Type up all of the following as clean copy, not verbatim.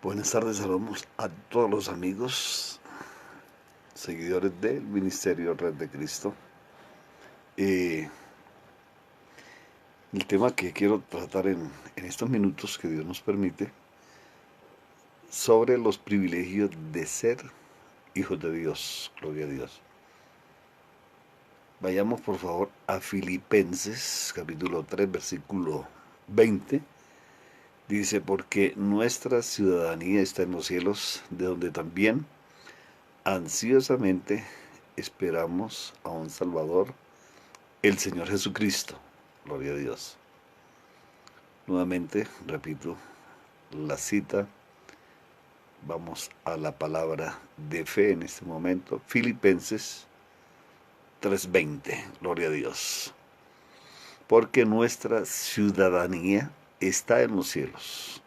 Buenas tardes, saludamos a todos los amigos, seguidores del Ministerio Red de Cristo. Eh, el tema que quiero tratar en estos minutos que Dios nos permite, sobre los privilegios de ser hijos de Dios, gloria a Dios. Vayamos por favor a Filipenses, capítulo 3, versículo 20. Dice, porque nuestra ciudadanía está en los cielos, de donde también ansiosamente esperamos a un Salvador, el Señor Jesucristo. Gloria a Dios. Nuevamente, repito, la cita. Vamos a la palabra de fe en este momento. Filipenses 3:20. Gloria a Dios. Porque nuestra ciudadanía está en los cielos,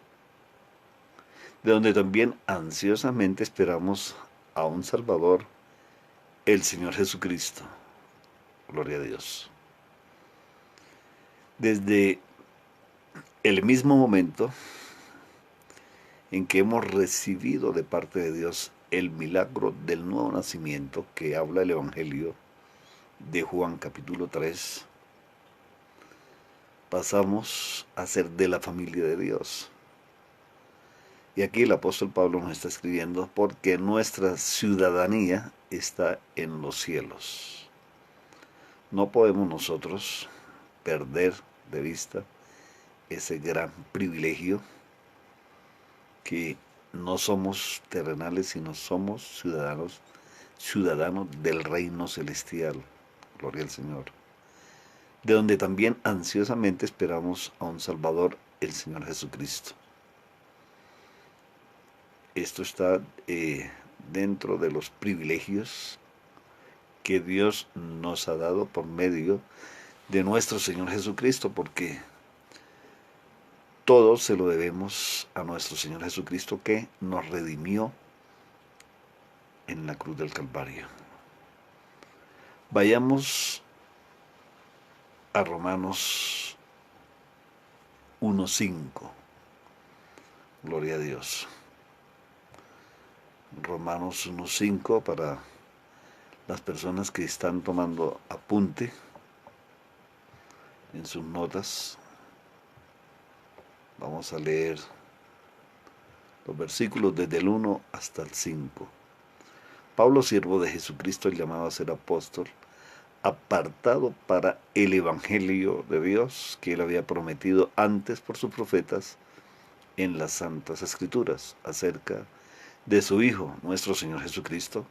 de donde también ansiosamente esperamos a un Salvador, el Señor Jesucristo. Gloria a Dios. Desde el mismo momento en que hemos recibido de parte de Dios el milagro del nuevo nacimiento que habla el Evangelio de Juan capítulo 3, pasamos a ser de la familia de Dios. Y aquí el apóstol Pablo nos está escribiendo, porque nuestra ciudadanía está en los cielos. No podemos nosotros perder de vista ese gran privilegio que no somos terrenales, sino somos ciudadanos del reino celestial. Gloria al Señor. De donde también ansiosamente esperamos a un Salvador, el Señor Jesucristo. Esto está dentro de los privilegios que Dios nos ha dado por medio de nuestro Señor Jesucristo, porque todo se lo debemos a nuestro Señor Jesucristo, que nos redimió en la cruz del Calvario. Vayamos a Romanos 1:5. Gloria a Dios. Romanos 1:5 para las personas que están tomando apunte en sus notas. Vamos a leer los versículos desde el 1 hasta el 5. Pablo, siervo de Jesucristo, llamado a ser apóstol, apartado para el Evangelio de Dios, que él había prometido antes por sus profetas en las Santas Escrituras, acerca de su Hijo, nuestro Señor Jesucristo,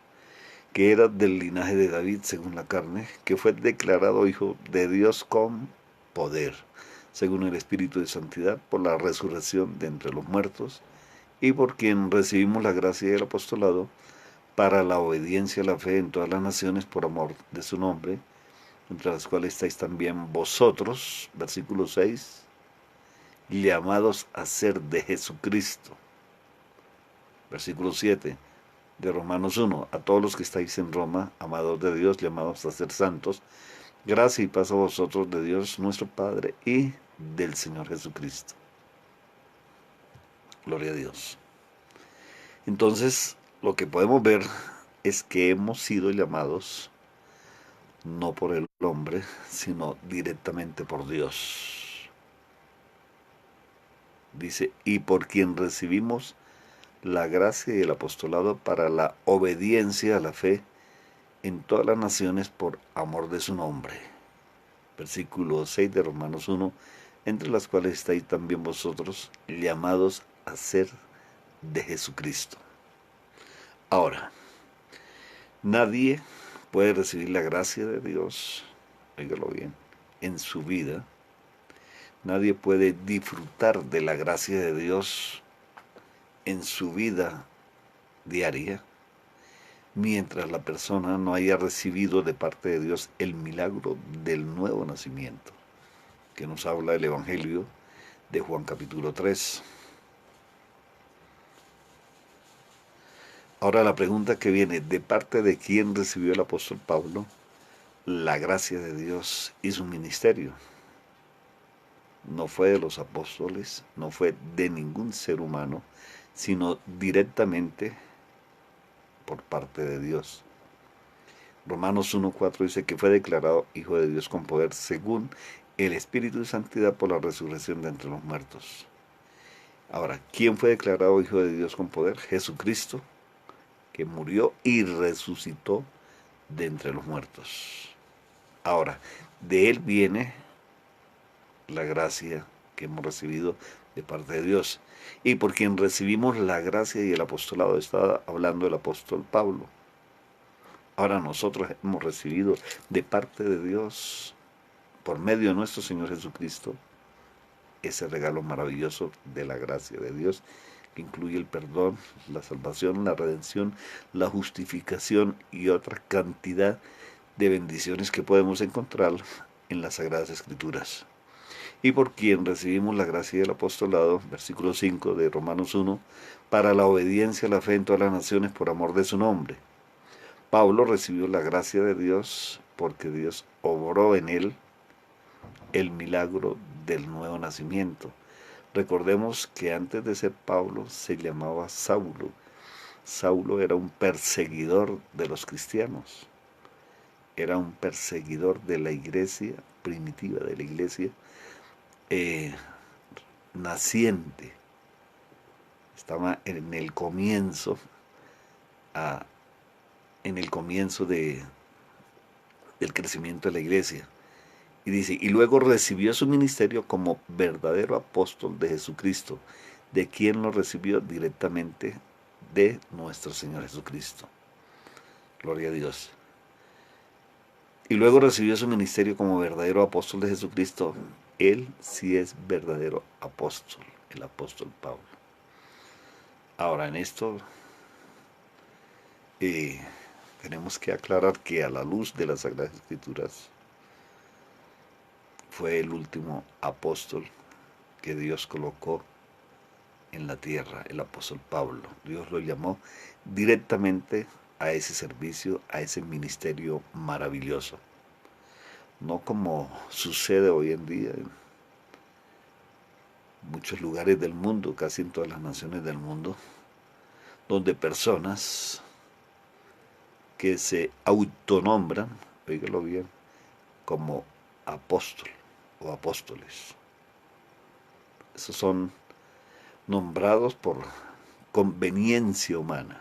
que era del linaje de David según la carne, que fue declarado Hijo de Dios con poder, según el Espíritu de Santidad, por la resurrección de entre los muertos, y por quien recibimos la gracia y el apostolado, para la obediencia a la fe en todas las naciones por amor de su nombre, entre las cuales estáis también vosotros, versículo 6, llamados a ser de Jesucristo. Versículo 7 de Romanos 1, a todos los que estáis en Roma, amados de Dios, llamados a ser santos, gracia y paz a vosotros de Dios nuestro Padre y del Señor Jesucristo. Gloria a Dios. Entonces, lo que podemos ver es que hemos sido llamados no por el hombre, sino directamente por Dios. Dice, y por quien recibimos la gracia y el apostolado para la obediencia a la fe en todas las naciones por amor de su nombre. Versículo 6 de Romanos 1, entre las cuales estáis también vosotros, llamados a ser de Jesucristo. Ahora, nadie puede recibir la gracia de Dios, óigalo bien, en su vida. Nadie puede disfrutar de la gracia de Dios en su vida diaria mientras la persona no haya recibido de parte de Dios el milagro del nuevo nacimiento, que nos habla el Evangelio de Juan capítulo 3. Ahora la pregunta que viene, ¿de parte de quién recibió el apóstol Pablo la gracia de Dios y su ministerio? no fue de los apóstoles, no fue de ningún ser humano, sino directamente por parte de Dios. Romanos 1:4 dice que fue declarado Hijo de Dios con poder según el Espíritu de Santidad por la resurrección de entre los muertos. Ahora, ¿quién fue declarado Hijo de Dios con poder? Jesucristo, que murió y resucitó de entre los muertos. Ahora, de Él viene la gracia que hemos recibido de parte de Dios. Y por quien recibimos la gracia y el apostolado, está hablando el apóstol Pablo. Ahora nosotros hemos recibido de parte de Dios, por medio de nuestro Señor Jesucristo, ese regalo maravilloso de la gracia de Dios, que incluye el perdón, la salvación, la redención, la justificación y otra cantidad de bendiciones que podemos encontrar en las Sagradas Escrituras. Y por quien recibimos la gracia del apostolado, versículo 5 de Romanos 1, para la obediencia a la fe en todas las naciones por amor de su nombre. Pablo recibió la gracia de Dios porque Dios obró en él el milagro del nuevo nacimiento. Recordemos que antes de ser Pablo se llamaba Saulo. Saulo era un perseguidor de los cristianos. Era un perseguidor de la iglesia primitiva, de la iglesia naciente. Estaba en el comienzo, del crecimiento de la iglesia. Y dice, y luego recibió su ministerio como verdadero apóstol de Jesucristo. ¿De quién lo recibió? Directamente de nuestro Señor Jesucristo. Gloria a Dios. Y luego recibió su ministerio como verdadero apóstol de Jesucristo. Él sí es verdadero apóstol, el apóstol Pablo. Ahora, en esto tenemos que aclarar que a la luz de las Sagradas Escrituras fue el último apóstol que Dios colocó en la tierra, el apóstol Pablo. Dios lo llamó directamente a ese servicio, a ese ministerio maravilloso. No como sucede hoy en día en muchos lugares del mundo, casi en todas las naciones del mundo, donde personas que se autonombran, oígalo bien, como apóstol o apóstoles. Esos son nombrados por conveniencia humana,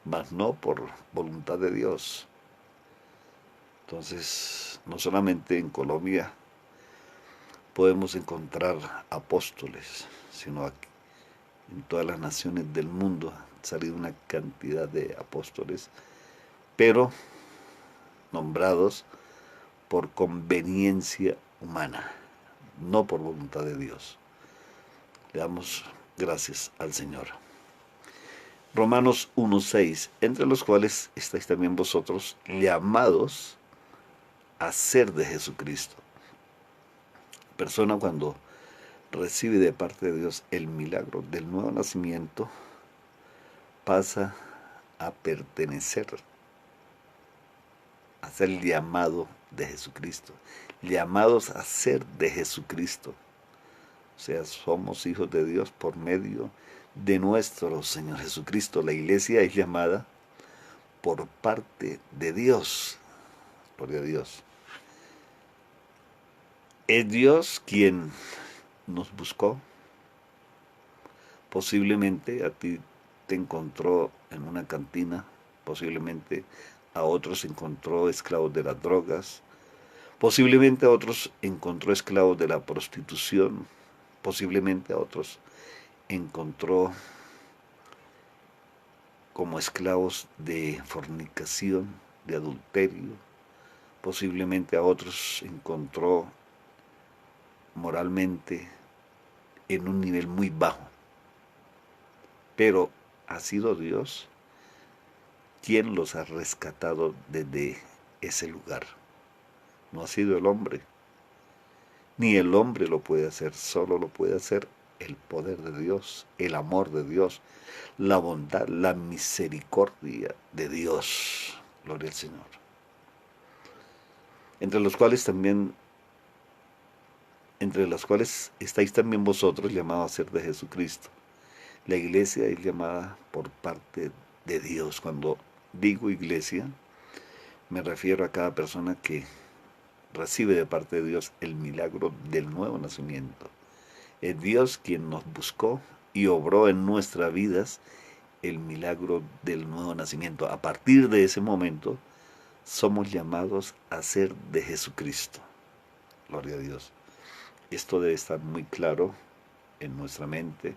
mas no por voluntad de Dios. Entonces, no solamente en Colombia podemos encontrar apóstoles, sino aquí, en todas las naciones del mundo ha salido una cantidad de apóstoles, pero nombrados por conveniencia humana, no por voluntad de Dios. Le damos gracias al Señor. Romanos 1:6, entre los cuales estáis también vosotros llamados a ser de Jesucristo. Persona cuando recibe de parte de Dios el milagro del nuevo nacimiento, pasa a pertenecer, a ser llamado de Jesucristo, llamados a ser de Jesucristo. O sea, somos hijos de Dios por medio de nuestro Señor Jesucristo. La iglesia es llamada por parte de Dios. Gloria a Dios. Es Dios quien nos buscó. Posiblemente a ti te encontró en una cantina, posiblemente a otros encontró esclavos de las drogas, posiblemente a otros encontró esclavos de la prostitución, posiblemente a otros encontró como esclavos de fornicación, de adulterio, posiblemente a otros encontró moralmente en un nivel muy bajo. Pero ha sido Dios quien los ha rescatado desde ese lugar. No ha sido el hombre. Ni el hombre lo puede hacer, solo lo puede hacer el poder de Dios, el amor de Dios, la bondad, la misericordia de Dios. Gloria al Señor. Entre los cuales también entre las cuales estáis también vosotros, llamados a ser de Jesucristo. La iglesia es llamada por parte de Dios. Cuando digo iglesia, me refiero a cada persona que recibe de parte de Dios el milagro del nuevo nacimiento. Es Dios quien nos buscó y obró en nuestras vidas el milagro del nuevo nacimiento. A partir de ese momento, somos llamados a ser de Jesucristo. Gloria a Dios. Esto debe estar muy claro en nuestra mente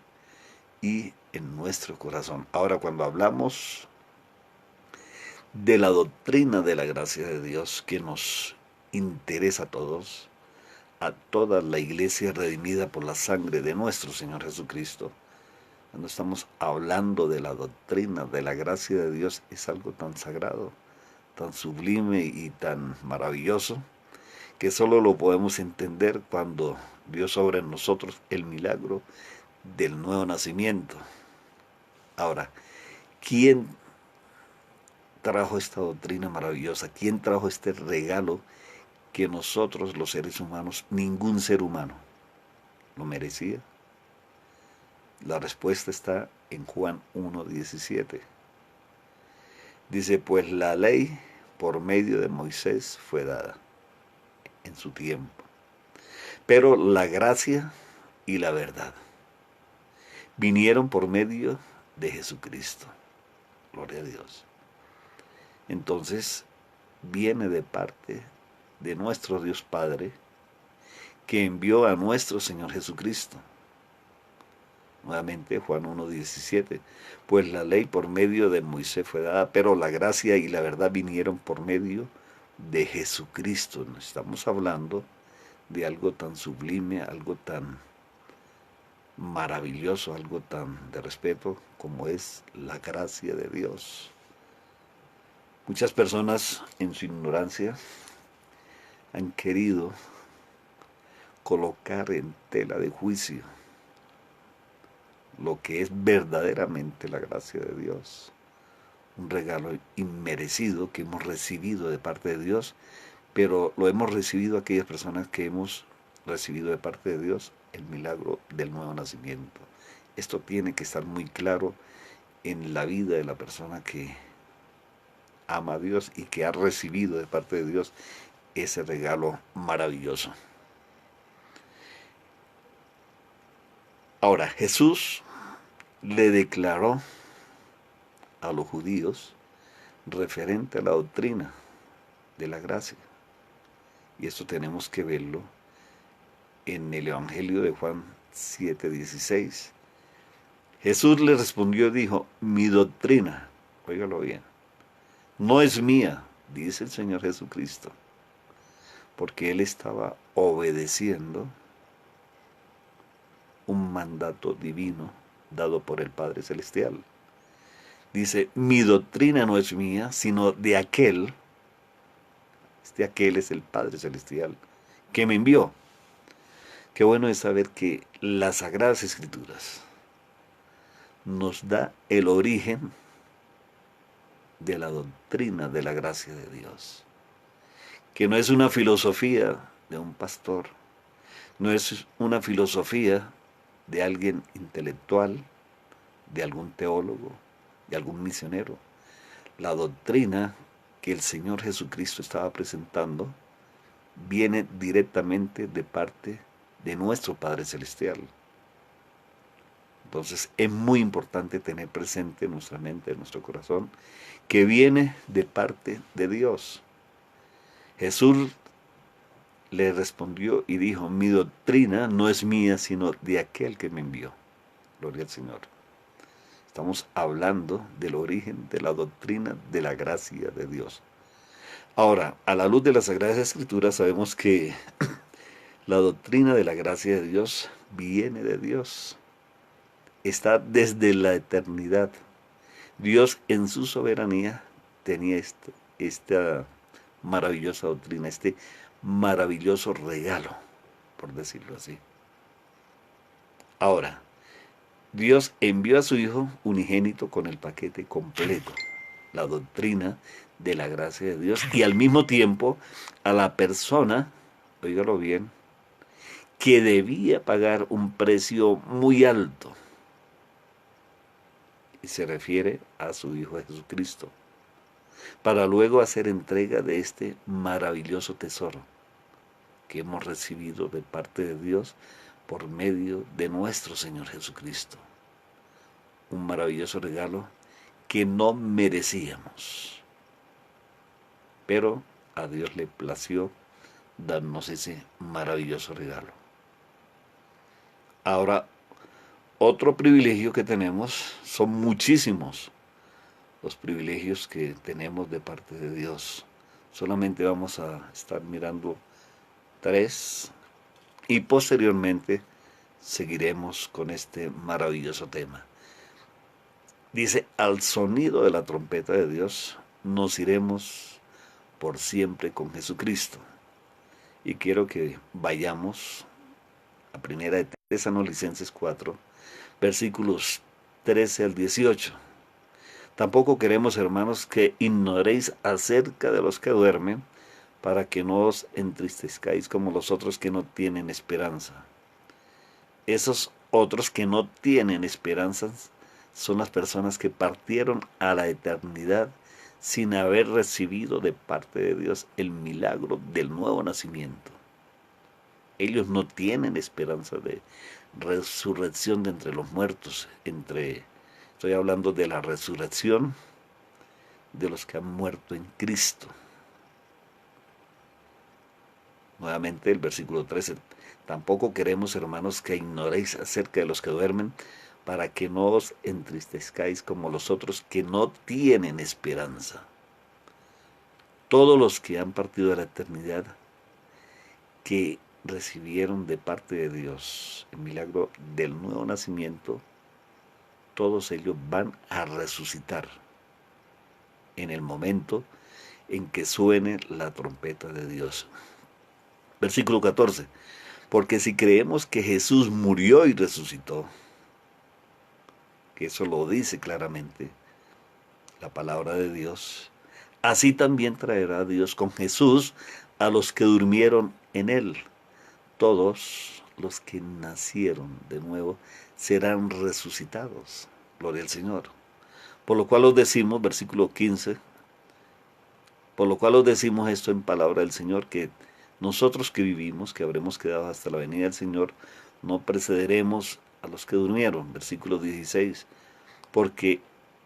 y en nuestro corazón. Ahora, cuando hablamos de la doctrina de la gracia de Dios, que nos interesa a todos, a toda la iglesia redimida por la sangre de nuestro Señor Jesucristo, cuando estamos hablando de la doctrina de la gracia de Dios, es algo tan sagrado, tan sublime y tan maravilloso, que solo lo podemos entender cuando Dios obra en nosotros el milagro del nuevo nacimiento. Ahora, ¿quién trajo esta doctrina maravillosa? ¿Quién trajo este regalo que nosotros, los seres humanos, ningún ser humano lo merecía? La respuesta está en Juan 1:17. Dice, pues la ley por medio de Moisés fue dada en su tiempo, pero la gracia y la verdad vinieron por medio de Jesucristo. Gloria a Dios. Entonces, viene de parte de nuestro Dios Padre, que envió a nuestro Señor Jesucristo. Nuevamente Juan 1:17, pues la ley por medio de Moisés fue dada, pero la gracia y la verdad vinieron por medio de Jesucristo. No estamos hablando de algo tan sublime, algo tan maravilloso, algo tan de respeto como es la gracia de Dios. Muchas personas en su ignorancia han querido colocar en tela de juicio lo que es verdaderamente la gracia de Dios, un regalo inmerecido que hemos recibido de parte de Dios, pero lo hemos recibido aquellas personas que hemos recibido de parte de Dios el milagro del nuevo nacimiento. Esto tiene que estar muy claro en la vida de la persona que ama a Dios y que ha recibido de parte de Dios ese regalo maravilloso. Ahora, Jesús le declaró a los judíos referente a la doctrina de la gracia. Y esto tenemos que verlo en el Evangelio de Juan 7:16. Jesús le respondió y dijo, mi doctrina, óigalo bien, no es mía, dice el Señor Jesucristo, porque Él estaba obedeciendo un mandato divino dado por el Padre Celestial. Dice, mi doctrina no es mía, sino de aquel, aquel es el Padre Celestial, que me envió. Qué bueno es saber que las Sagradas Escrituras nos da el origen de la doctrina de la gracia de Dios, que no es una filosofía de un pastor, no es una filosofía de alguien intelectual, de algún teólogo, de algún misionero. La doctrina que el Señor Jesucristo estaba presentando viene directamente de parte de nuestro Padre Celestial. Entonces es muy importante tener presente en nuestra mente, en nuestro corazón, que viene de parte de Dios. Jesús le respondió y dijo, mi doctrina no es mía, sino de aquel que me envió. Gloria al Señor. Estamos hablando del origen de la doctrina de la gracia de Dios. Ahora, a la luz de las Sagradas Escrituras sabemos que la doctrina de la gracia de Dios viene de Dios. Está desde la eternidad. Dios en su soberanía tenía esta maravillosa doctrina, este maravilloso regalo, por decirlo así. Ahora, Dios envió a su Hijo unigénito con el paquete completo, la doctrina de la gracia de Dios, y al mismo tiempo a la persona, óigalo bien, que debía pagar un precio muy alto. Y se refiere a su Hijo Jesucristo, para luego hacer entrega de este maravilloso tesoro que hemos recibido de parte de Dios por medio de nuestro Señor Jesucristo. Un maravilloso regalo que no merecíamos, pero a Dios le plació darnos ese maravilloso regalo. Ahora, otro privilegio que tenemos, son muchísimos los privilegios que tenemos de parte de Dios. Solamente vamos a estar mirando 3 y posteriormente seguiremos con este maravilloso tema. Dice, al sonido de la trompeta de Dios nos iremos por siempre con Jesucristo. Y quiero que vayamos a primera de Tesalonicenses 4, versículos 13 al 18. Tampoco queremos, hermanos, que ignoréis acerca de los que duermen, para que no os entristezcáis como los otros que no tienen esperanza. Esos otros que no tienen esperanzas son las personas que partieron a la eternidad sin haber recibido de parte de Dios el milagro del nuevo nacimiento. Ellos no tienen esperanza de resurrección de entre los muertos. Estoy hablando de la resurrección de los que han muerto en Cristo. Nuevamente el versículo 13. Tampoco queremos, hermanos, que ignoréis acerca de los que duermen, para que no os entristezcáis como los otros que no tienen esperanza. Todos los que han partido a la eternidad, que recibieron de parte de Dios el milagro del nuevo nacimiento, todos ellos van a resucitar en el momento en que suene la trompeta de Dios. Versículo 14. Porque si creemos que Jesús murió y resucitó, que eso lo dice claramente la palabra de Dios, así también traerá Dios con Jesús a los que durmieron en él. Todos los que nacieron de nuevo serán resucitados. Gloria al Señor. Por lo cual os decimos, versículo 15, por lo cual os decimos esto en palabra del Señor, que nosotros que vivimos, que habremos quedado hasta la venida del Señor, no precederemos a los que durmieron. Versículo 16, porque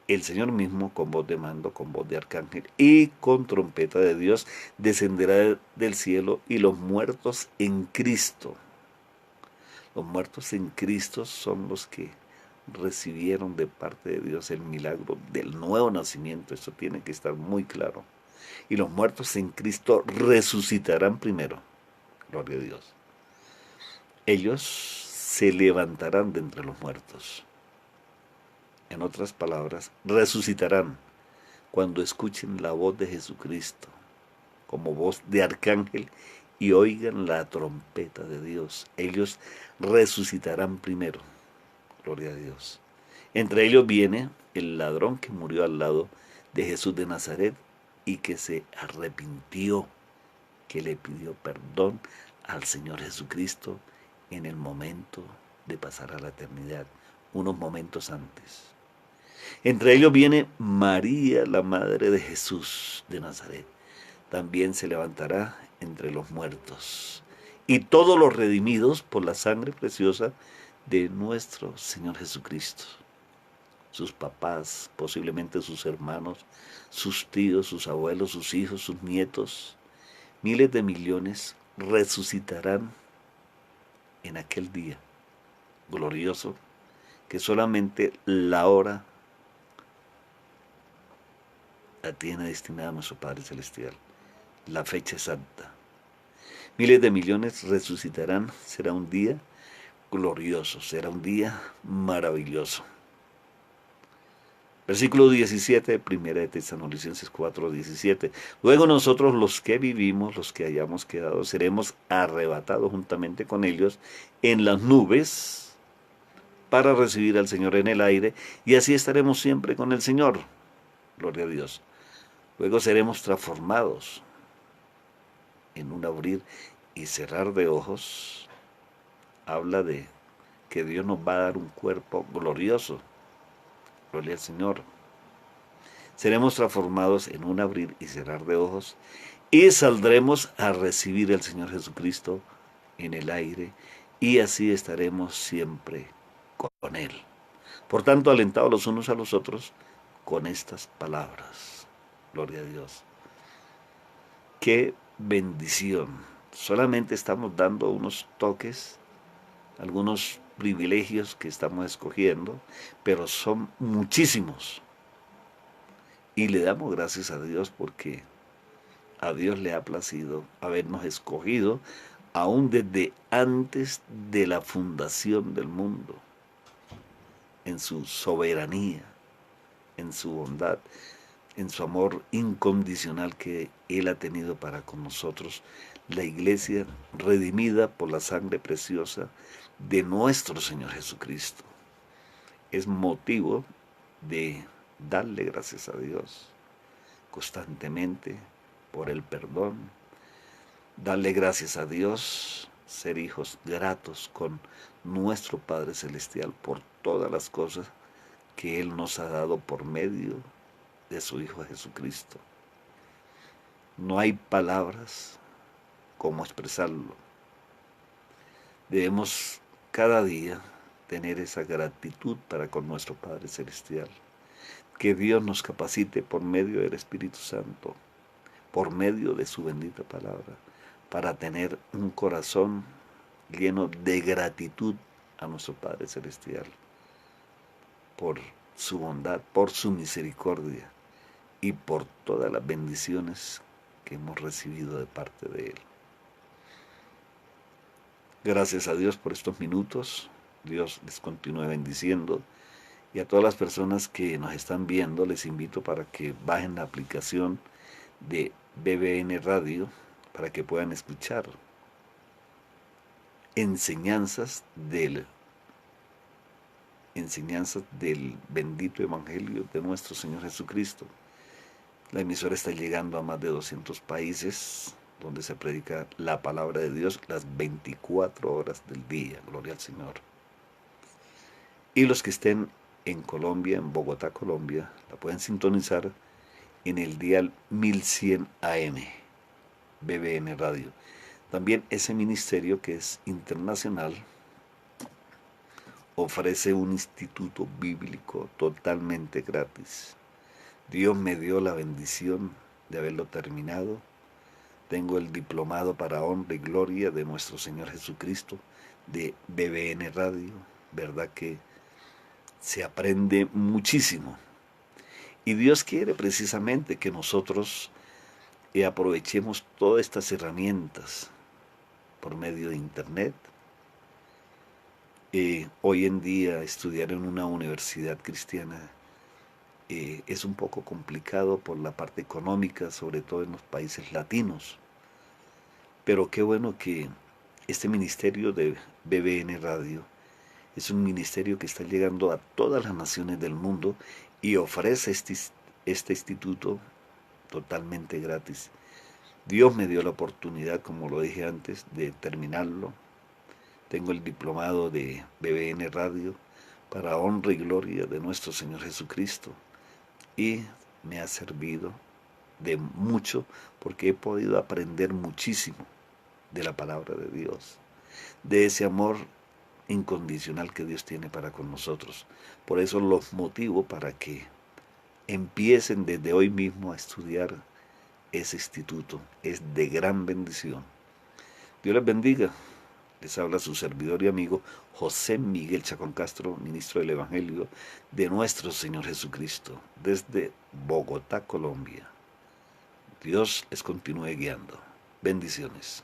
el Señor mismo, con voz de mando, con voz de arcángel y con trompeta de Dios, descenderá del cielo, y los muertos en Cristo. Los muertos en Cristo son los que recibieron de parte de Dios el milagro del nuevo nacimiento. Esto tiene que estar muy claro. Y los muertos en Cristo resucitarán primero. Gloria a Dios. Ellos se levantarán de entre los muertos. En otras palabras, resucitarán cuando escuchen la voz de Jesucristo como voz de arcángel y oigan la trompeta de Dios. Ellos resucitarán primero. Gloria a Dios. Entre ellos viene el ladrón que murió al lado de Jesús de Nazaret y que se arrepintió, que le pidió perdón al Señor Jesucristo en el momento de pasar a la eternidad, unos momentos antes. Entre ellos viene María, la madre de Jesús de Nazaret. También se levantará entre los muertos. Y todos los redimidos por la sangre preciosa de nuestro Señor Jesucristo. Sus papás, posiblemente sus hermanos, sus tíos, sus abuelos, sus hijos, sus nietos, miles de millones resucitarán en aquel día glorioso que solamente la hora la tiene destinada nuestro Padre Celestial, la fecha exacta. Miles de millones resucitarán, será un día glorioso, será un día maravilloso. Versículo 17, primera de Tesalonicenses 4, 17. Luego nosotros los que vivimos, los que hayamos quedado, seremos arrebatados juntamente con ellos en las nubes para recibir al Señor en el aire, y así estaremos siempre con el Señor. Gloria a Dios. Luego seremos transformados en un abrir y cerrar de ojos, habla de que Dios nos va a dar un cuerpo glorioso. Gloria al Señor. Seremos transformados en un abrir y cerrar de ojos y saldremos a recibir al Señor Jesucristo en el aire y así estaremos siempre con Él. Por tanto, alentados los unos a los otros con estas palabras. Gloria a Dios. Qué bendición. Solamente estamos dando unos toques, algunos privilegios que estamos escogiendo, pero son muchísimos. Y le damos gracias a Dios porque a Dios le ha placido habernos escogido aún desde antes de la fundación del mundo, en su soberanía, en su bondad, en su amor incondicional que Él ha tenido para con nosotros, la iglesia redimida por la sangre preciosa de nuestro Señor Jesucristo. Es motivo de darle gracias a Dios constantemente por el perdón, darle gracias a Dios, ser hijos gratos con nuestro Padre Celestial por todas las cosas que Él nos ha dado por medio de su Hijo Jesucristo. No hay palabras como expresarlo. Debemos cada día tener esa gratitud para con nuestro Padre Celestial. Que Dios nos capacite por medio del Espíritu Santo, por medio de su bendita palabra, para tener un corazón lleno de gratitud a nuestro Padre Celestial, por su bondad, por su misericordia y por todas las bendiciones que hemos recibido de parte de Él. Gracias a Dios por estos minutos. Dios les continúe bendiciendo. Y a todas las personas que nos están viendo, les invito para que bajen la aplicación de BBN Radio para que puedan escuchar enseñanzas del bendito Evangelio de nuestro Señor Jesucristo. La emisora está llegando a más de 200 países donde se predica la palabra de Dios las 24 horas del día. Gloria al Señor. Y los que estén en Colombia, en Bogotá, Colombia, la pueden sintonizar en el dial 1100 AM, BBN Radio. También ese ministerio que es internacional ofrece un instituto bíblico totalmente gratis. Dios me dio la bendición de haberlo terminado. Tengo el diplomado para honra y gloria de nuestro Señor Jesucristo de BBN Radio. ¿Verdad que se aprende muchísimo? Y Dios quiere precisamente que nosotros aprovechemos todas estas herramientas por medio de Internet. Hoy en día estudiar en una universidad cristiana es un poco complicado por la parte económica, sobre todo en los países latinos. Pero qué bueno que este ministerio de BBN Radio es un ministerio que está llegando a todas las naciones del mundo y ofrece este instituto totalmente gratis. Dios me dio la oportunidad, como lo dije antes, de terminarlo. Tengo el diplomado de BBN Radio para honra y gloria de nuestro Señor Jesucristo. Y me ha servido de mucho porque he podido aprender muchísimo de la palabra de Dios, de ese amor incondicional que Dios tiene para con nosotros. Por eso los motivo para que empiecen desde hoy mismo a estudiar ese instituto. Es de gran bendición. Dios les bendiga. Les habla su servidor y amigo José Miguel Chacón Castro, ministro del Evangelio de nuestro Señor Jesucristo, desde Bogotá, Colombia. Dios les continúe guiando. Bendiciones.